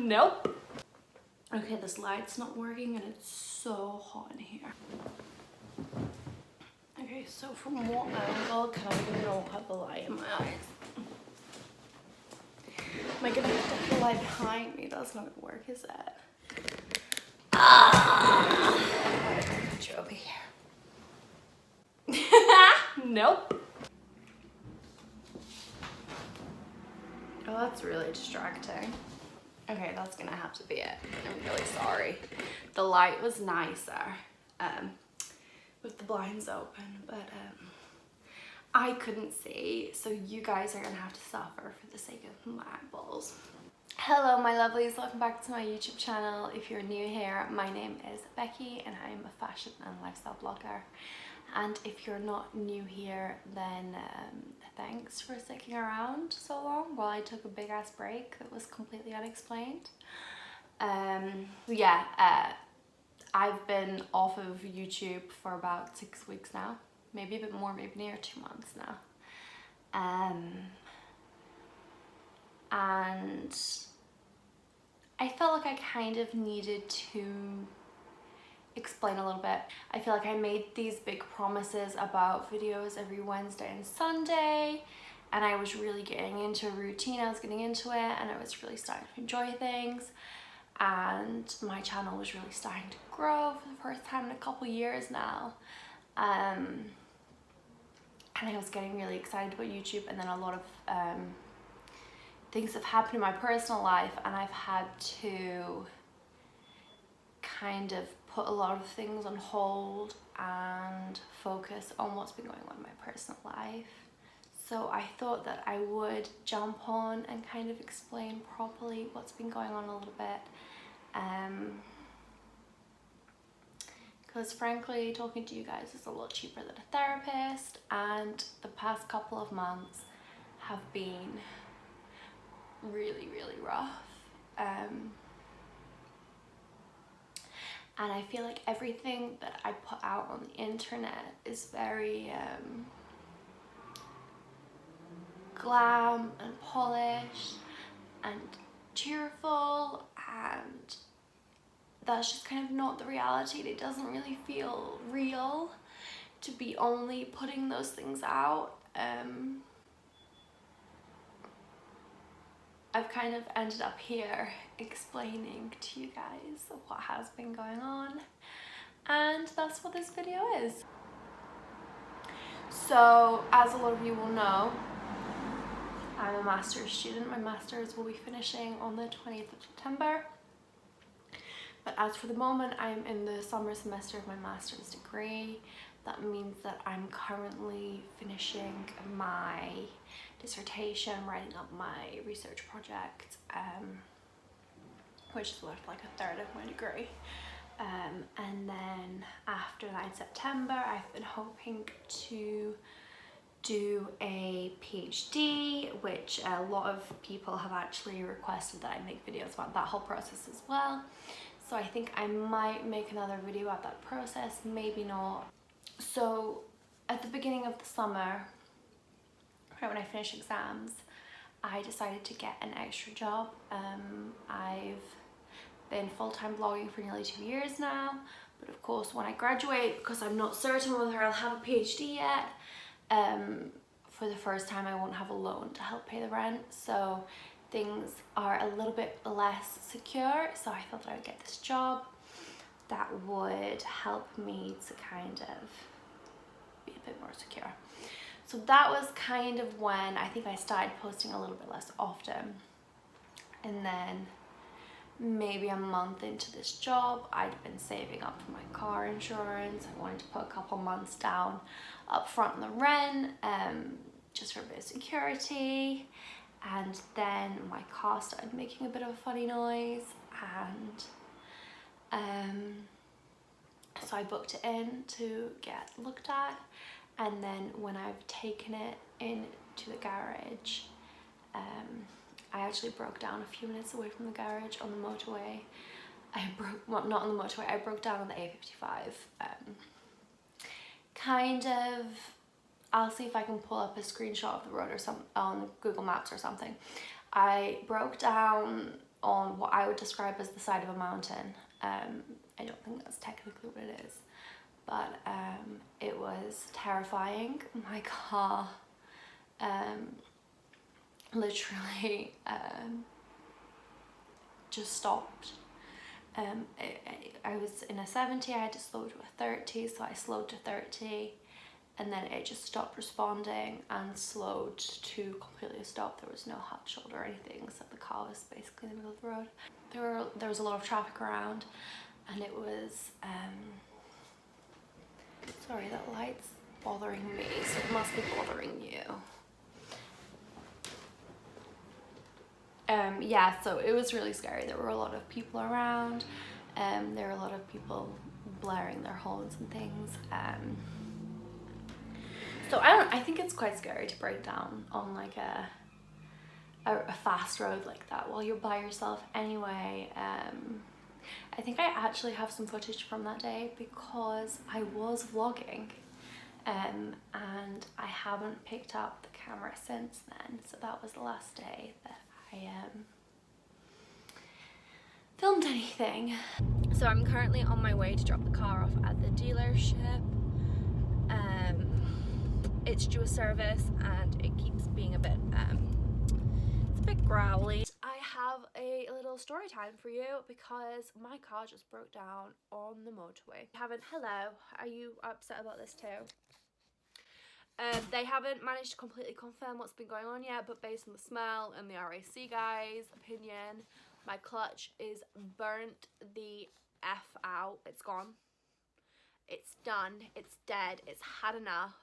Nope. Okay, this light's not working and it's so hot in here. Okay, so from what angle can I not have the light in my eyes? Am I gonna have to have the light behind me? That's not gonna work, is it? I'll put you over here. Nope. Oh, that's really distracting. Okay, that's gonna have to be it. I'm really sorry. The light was nicer with the blinds open, but I couldn't see, so you guys are gonna have to suffer for the sake of my eyeballs. Hello my lovelies, welcome back to my YouTube channel. If you're new here, my name is Becky and I'm a fashion and lifestyle blogger. And if you're not new here, then thanks for sticking around so long while I took a big ass break that was completely unexplained. I've been off of YouTube for about 6 weeks now, maybe a bit more, maybe near 2 months now. And I felt like I kind of needed to explain a little bit. I feel like I made these big promises about videos every Wednesday and Sunday, and I was really getting into a routine. I was getting into it and I was really starting to enjoy things, and my channel was really starting to grow for the first time in a couple years now. And I was getting really excited about YouTube, and then a lot of things have happened in my personal life and I've had to kind of put a lot of things on hold and focus on what's been going on in my personal life. So I thought that I would jump on and kind of explain properly what's been going on a little bit. Because frankly, talking to you guys is a lot cheaper than a therapist, and the past couple of months have been really, really rough. And I feel like everything that I put out on the internet is very glam and polished and cheerful, and that's just kind of not the reality. It doesn't really feel real to be only putting those things out. I've kind of ended up here explaining to you guys what has been going on, and that's what this video is. So, as a lot of you will know, I'm a master's student. My master's will be finishing on the 20th of September. But as for the moment, I'm in the summer semester of my master's degree. That means that I'm currently finishing my dissertation, writing up my research project, which is worth like a third of my degree. And then after that, in September, I've been hoping to do a PhD, which a lot of people have actually requested that I make videos about that whole process as well. So I think I might make another video about that process, maybe not. So at the beginning of the summer, right when I finished exams, I decided to get an extra job. I've been full-time blogging for nearly 2 years now, but of course when I graduate, because I'm not certain whether I'll have a PhD yet, for the first time I won't have a loan to help pay the rent, so things are a little bit less secure. So I thought that I would get this job that would help me to kind of be a bit more secure. So that was kind of when I think I started posting a little bit less often. And then maybe a month into this job, I'd been saving up for my car insurance. I wanted to put a couple months down up front on the rent, just for a bit of security. And then my car started making a bit of a funny noise, and so I booked it in to get looked at. And then when I've taken it into the garage, I actually broke down a few minutes away from the garage on the motorway. Well, not on the motorway, I broke down on the A55. Kind of, I'll see if I can pull up a screenshot of the road or some on Google Maps or something. I broke down on what I would describe as the side of a mountain. I don't think that's technically what it is, but it was terrifying. My car literally just stopped. I was in a 70, I had to slow to a 30, so I slowed to 30, and then it just stopped responding and slowed to completely a stop. There was no hot shoulder or anything, so the car was basically in the middle of the road. There was a lot of traffic around, and it was sorry, that light's bothering me, so it must be bothering you. Yeah, so it was really scary. There were a lot of people around. There were a lot of people blaring their horns and things. So I think it's quite scary to break down on like a fast road like that while you're by yourself anyway. I think I actually have some footage from that day because I was vlogging, and I haven't picked up the camera since then. So that was the last day that I filmed anything. So I'm currently on my way to drop the car off at the dealership. It's due a service and it keeps being a bit it's a bit growly. I have a little story time for you because my car just broke down on the motorway. Hello, are you upset about this too? They haven't managed to completely confirm what's been going on yet, but based on the smell and the RAC guy's opinion, my clutch is burnt the F out. It's gone. It's done. It's dead. It's had enough.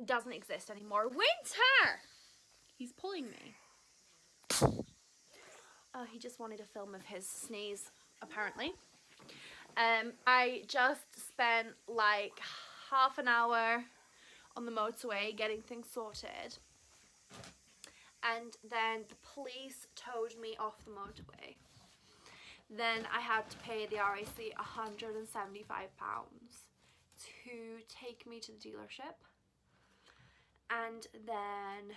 Doesn't exist anymore. Winter! He's pulling me. Oh, he just wanted a film of his sneeze, apparently. I just spent like half an hour on the motorway getting things sorted, and then the police towed me off the motorway. Then I had to pay the RAC £175 to take me to the dealership, and then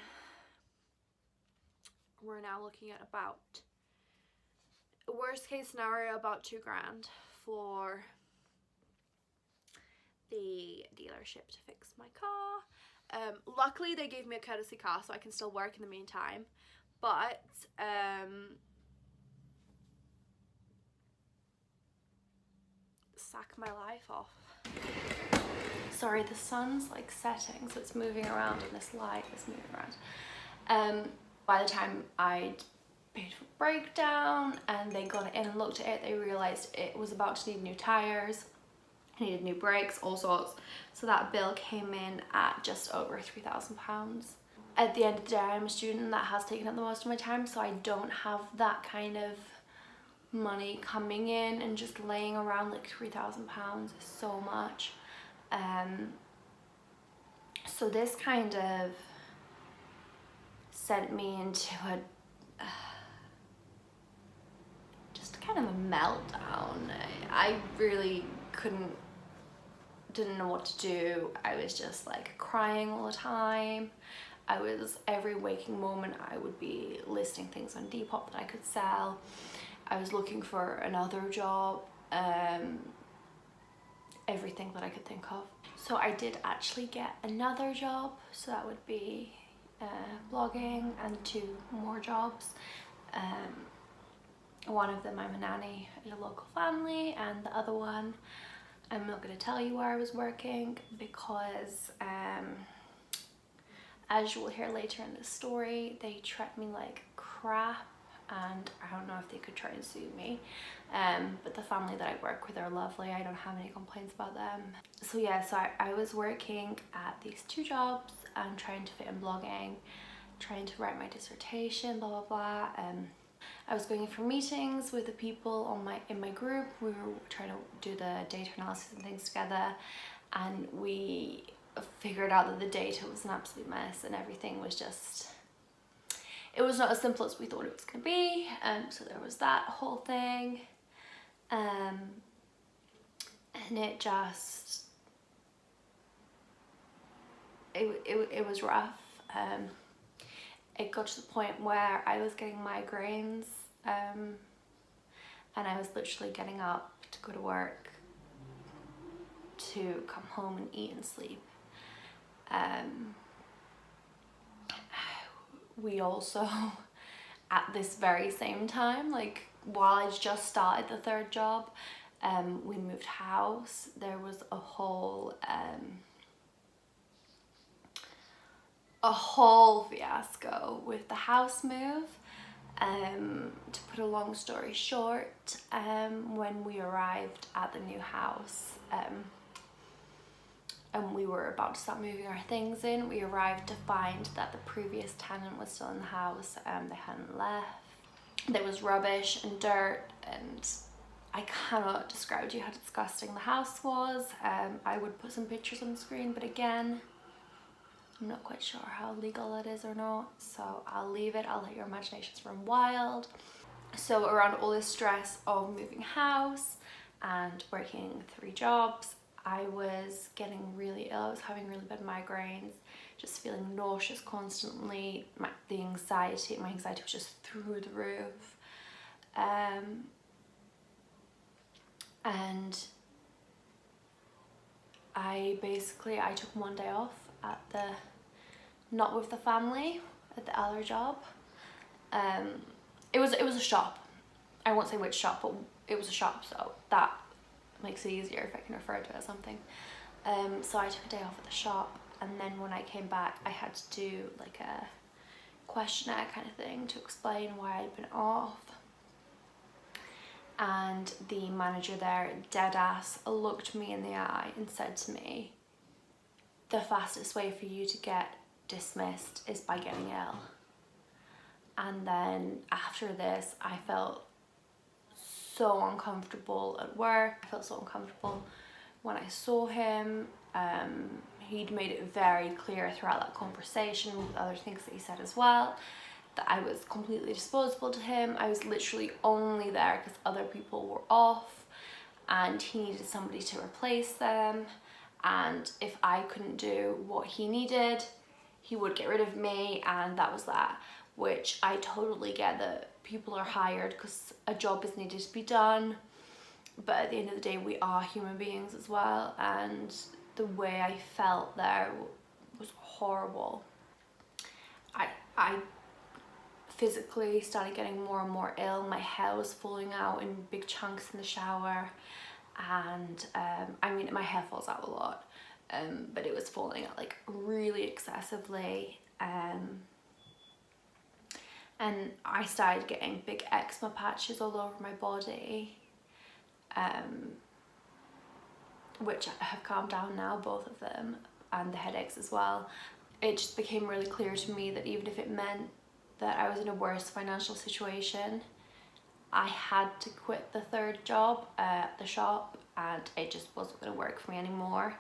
we're now looking at about, worst case scenario, about £2,000 for the dealership to fix my car. Luckily they gave me a courtesy car so I can still work in the meantime, but sack my life off. Sorry, the sun's like setting, so it's moving around and this light is moving around. By the time I'd paid for breakdown and they got it in and looked at it, they realised it was about to need new tyres, needed new brakes, all sorts. So that bill came in at just over £3,000. At the end of the day, I'm a student and that has taken up the most of my time, so I don't have that kind of money coming in, and just laying around like £3,000 is so much. So this kind of sent me into a just kind of a meltdown. I really didn't know what to do. I was just like crying all the time. Every waking moment I would be listing things on Depop that I could sell. I was looking for another job, everything that I could think of. So I did actually get another job, so that would be blogging, and 2 more jobs. One of them I'm a nanny at a local family, and the other one I'm not going to tell you where I was working because as you will hear later in the story, they treat me like crap, and I don't know if they could try and sue me. But the family that I work with are lovely. I don't have any complaints about them. So yeah, so I was working at these 2 jobs and trying to fit in blogging, trying to write my dissertation, blah blah blah. I was going in for meetings with the people in my group. We were trying to do the data analysis and things together, and we figured out that the data was an absolute mess and everything was just, it was not as simple as we thought it was going to be. So there was that whole thing, and it just, it was rough. it got to the point where I was getting migraines, and I was literally getting up to go to work, to come home and eat and sleep. We also, at this very same time, like while I just started the third job, we moved house. There was a whole fiasco with the house move. To put a long story short, when we arrived at the new house, and we were about to start moving our things in, we arrived to find that the previous tenant was still in the house. They hadn't left. There was rubbish and dirt, and I cannot describe to you how disgusting the house was. I would put some pictures on the screen, but again, I'm not quite sure how legal it is or not, so I'll leave it. I'll let your imaginations run wild. So around all this stress of moving house and working 3 jobs, I was getting really ill. I was having really bad migraines, just feeling nauseous constantly. My anxiety was just through the roof. And I took one day off not with the family, at the other job. It was a shop. I won't say which shop, but it was a shop, so that makes it easier if I can refer to it as something. So I took a day off at the shop, and then when I came back, I had to do like a questionnaire kind of thing to explain why I'd been off. And the manager there, dead ass, looked me in the eye and said to me, "The fastest way for you to get dismissed is by getting ill." And then after this, I felt so uncomfortable at work. I felt so uncomfortable when I saw him. He'd made it very clear throughout that conversation, with other things that he said as well, that I was completely disposable to him. I was literally only there because other people were off and he needed somebody to replace them. And if I couldn't do what he needed, he would get rid of me, and that was that. Which I totally get, that people are hired because a job is needed to be done, but at the end of the day, we are human beings as well, and the way I felt there was horrible. I physically started getting more and more ill. My hair was falling out in big chunks in the shower, and I mean, my hair falls out a lot, but it was falling out like really excessively. And I started getting big eczema patches all over my body, which have calmed down now, both of them, and the headaches as well. It just became really clear to me that even if it meant that I was in a worse financial situation, I had to quit the third job at the shop, and it just wasn't going to work for me anymore.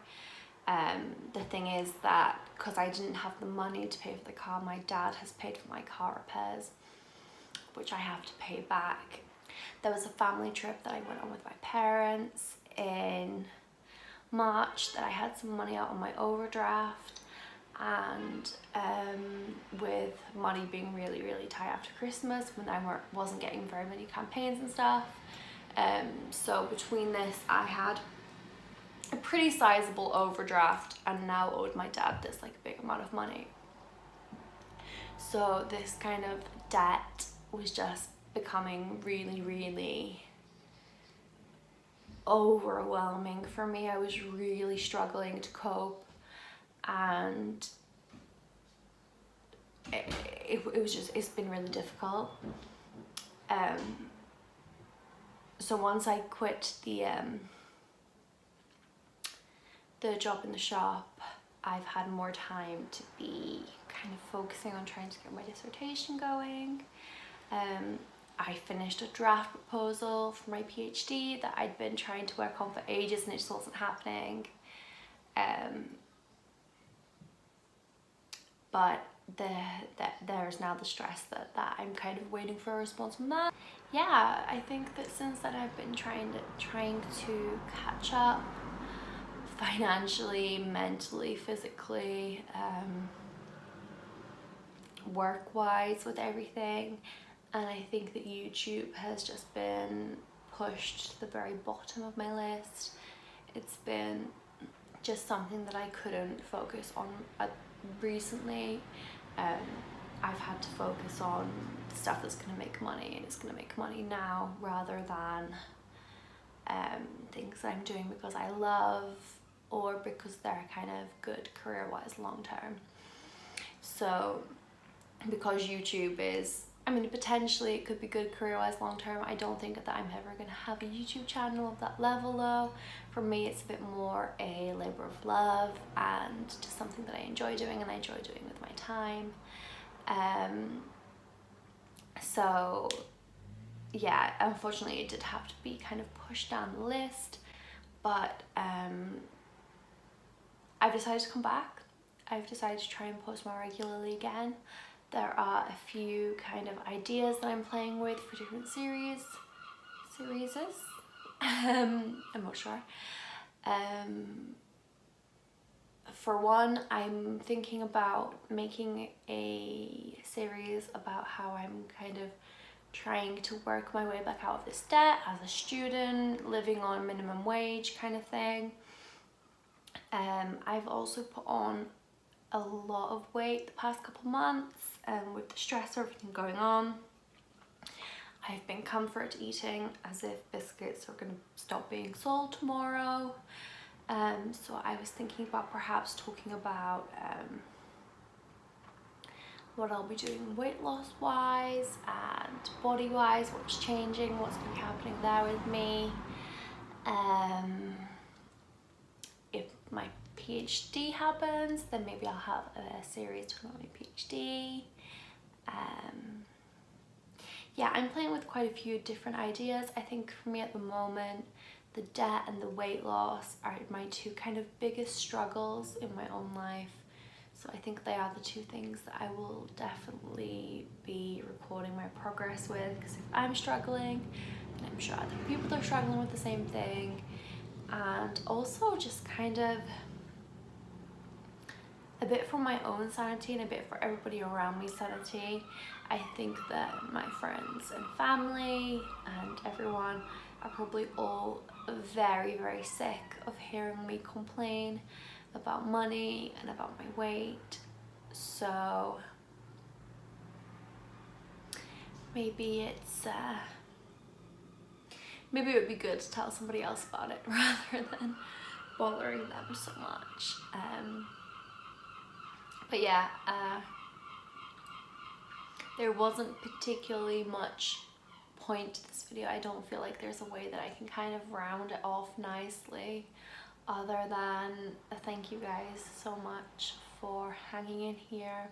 The thing is that because I didn't have the money to pay for the car, my dad has paid for my car repairs, which I have to pay back. There was a family trip that I went on with my parents in March that I had some money out on my overdraft, and with money being really, really tight after Christmas, when I wasn't getting very many campaigns and stuff, so between this, I had a pretty sizable overdraft and now owed my dad this like big amount of money. So this kind of debt was just becoming really, really overwhelming for me. I was really struggling to cope, and it's been really difficult. So once I quit the job in the shop, I've had more time to be kind of focusing on trying to get my dissertation going. I finished a draft proposal for my PhD that I'd been trying to work on for ages, and it just wasn't happening. But there's now the stress that I'm kind of waiting for a response from that. Yeah, I think that since then I've been trying to catch up financially, mentally, physically. work-wise with everything, and I think that YouTube has just been pushed to the very bottom of my list. It's been just something that I couldn't focus on recently. I've had to focus on stuff that's going to make money, and it's going to make money now, rather than things that I'm doing because I love or because they're kind of good career-wise long-term. So because YouTube is, I mean, potentially it could be good career-wise long-term, I don't think that I'm ever going to have a YouTube channel of that level though. For me, it's a bit more a labor of love and just something that I enjoy doing, and I enjoy doing with my time. So yeah, unfortunately it did have to be kind of pushed down the list, but I've decided to come back. I've decided to try and post more regularly again. There are a few kind of ideas that I'm playing with for different series. I'm not sure. For one, I'm thinking about making a series about how I'm kind of trying to work my way back out of this debt as a student, living on minimum wage kind of thing. I've also put on a lot of weight the past couple months with the stress of everything going on. I've been comfort eating as if biscuits are going to stop being sold tomorrow. So I was thinking about perhaps talking about what I'll be doing weight loss wise and body wise, what's changing, what's going to be happening there with me. If my PhD happens, then maybe I'll have a series talking about my PhD. Yeah, I'm playing with quite a few different ideas. I think for me at the moment, the debt and the weight loss are my two kind of biggest struggles in my own life. So I think they are the two things that I will definitely be recording my progress with, because if I'm struggling, then I'm sure other people are struggling with the same thing. And also just kind of a bit for my own sanity and a bit for everybody around me's sanity. I think that my friends and family and everyone are probably all very, very sick of hearing me complain about money and about my weight. So maybe it's maybe it would be good to tell somebody else about it rather than bothering them so much. But yeah, there wasn't particularly much point to this video. I don't feel like there's a way that I can kind of round it off nicely, other than a thank you guys so much for hanging in here.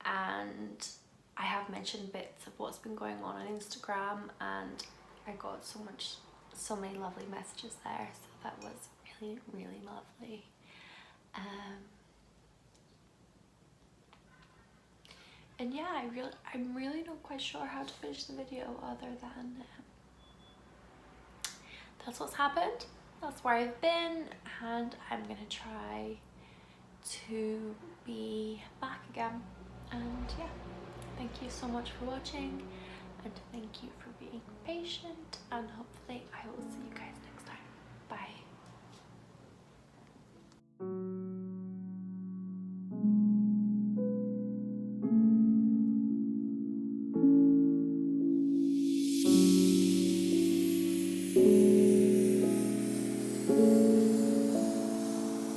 And I have mentioned bits of what's been going on Instagram, and I got so many lovely messages there, so that was really, really lovely. And yeah, I'm really not quite sure how to finish the video other than that's what's happened, that's where I've been, and I'm gonna try to be back again. And yeah, thank you so much for watching, and thank you for being patient, and hopefully I will see you guys next time. Bye.